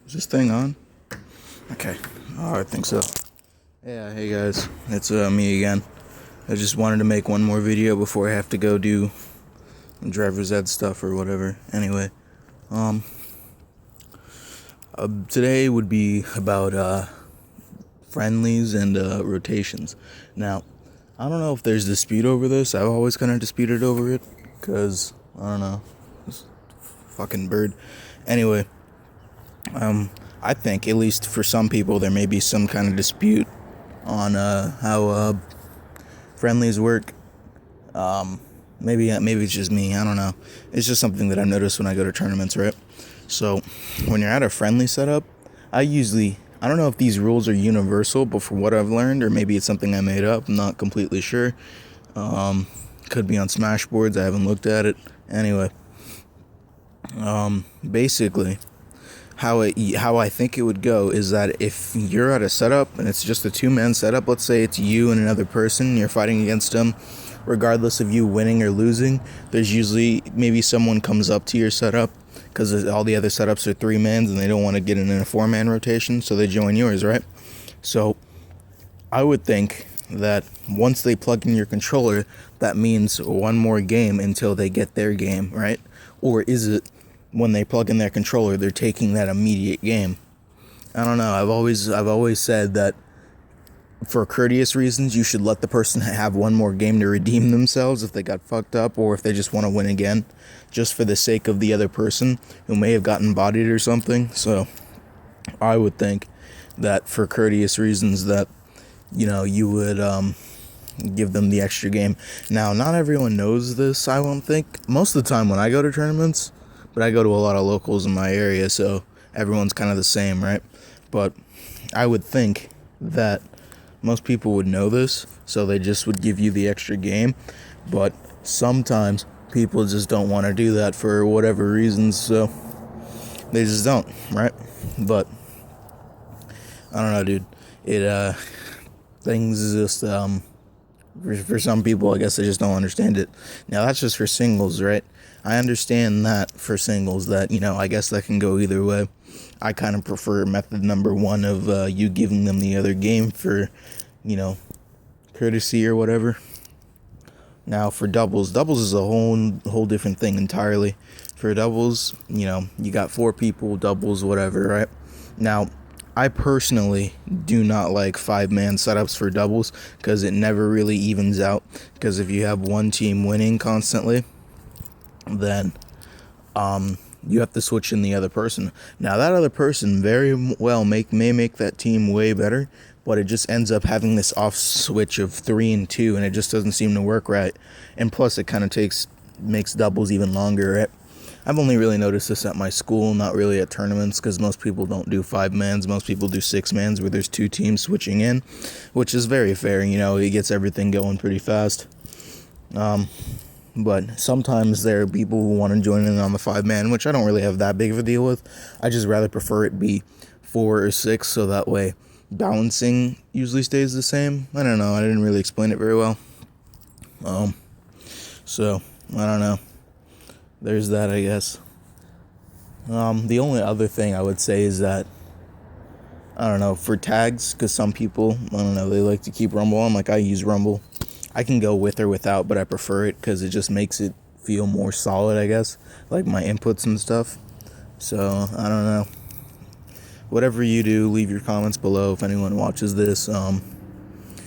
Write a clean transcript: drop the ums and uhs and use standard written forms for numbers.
Is this thing on? Okay. Oh, I think so. Yeah, hey guys. It's me again. I just wanted to make one more video before I have to go do driver's ed stuff or whatever. Anyway, today would be about friendlies and rotations. Now, I don't know if there's dispute over this. I've always kind of disputed over it because I don't know, this fucking bird. Anyway, I think at least for some people there may be some kind of dispute on how friendlies work. Maybe it's just me. I don't know. It's just something that I've noticed when I go to tournaments, right? So when you're at a friendly setup, I don't know if these rules are universal, but from what I've learned, or maybe it's something I made up, I'm not completely sure. Could be on Smash boards. I haven't looked at it. Anyway, basically, how I think it would go is that if you're at a setup and it's just a two-man setup, let's say it's you and another person, you're fighting against them, regardless of you winning or losing, there's usually maybe someone comes up to your setup because all the other setups are three-mans and they don't want to get in a four-man rotation, so they join yours, right? So I would think that once they plug in your controller, that means one more game until they get their game, right? Or is it when they plug in their controller, they're taking that immediate game? I don't know. I've always said that for courteous reasons, you should let the person have one more game to redeem themselves if they got fucked up or if they just want to win again, just for the sake of the other person who may have gotten bodied or something. So I would think that for courteous reasons that, you would give them the extra game. Now, not everyone knows this, I won't think. Most of the time when I go to tournaments, but I go to a lot of locals in my area, so everyone's kind of the same, right? But I would think that most people would know this, so they just would give you the extra game. But sometimes people just don't want to do that for whatever reasons, so they just don't, right? But I don't know, dude. Things just for some people, I guess they just don't understand it. Now, that's just for singles, right? I understand that for singles, that, I guess that can go either way. I kind of prefer method number one of you giving them the other game for, courtesy or whatever. Now, for doubles is a whole different thing entirely. For doubles, you got four people, doubles, whatever, right? Now, I personally do not like five-man setups for doubles because it never really evens out. Because if you have one team winning constantly, then you have to switch in the other person. Now, that other person very well may make that team way better, but it just ends up having this off switch of 3 and 2, and it just doesn't seem to work right. And plus, it kind of makes doubles even longer, right? I've only really noticed this at my school, not really at tournaments, because most people don't do five-mans. Most people do six-mans, where there's two teams switching in, which is very fair. It gets everything going pretty fast. But sometimes there are people who want to join in on the five-man, which I don't really have that big of a deal with. I just rather prefer it be 4 or 6, so that way balancing usually stays the same. I don't know. I didn't really explain it very well. So, I don't know. There's that, I guess. The only other thing I would say is that, I don't know, for tags, because some people, I don't know, they like to keep Rumble on. Like, I use Rumble. I can go with or without, but I prefer it because it just makes it feel more solid, I guess, like my inputs and stuff. So, I don't know. Whatever you do, leave your comments below if anyone watches this.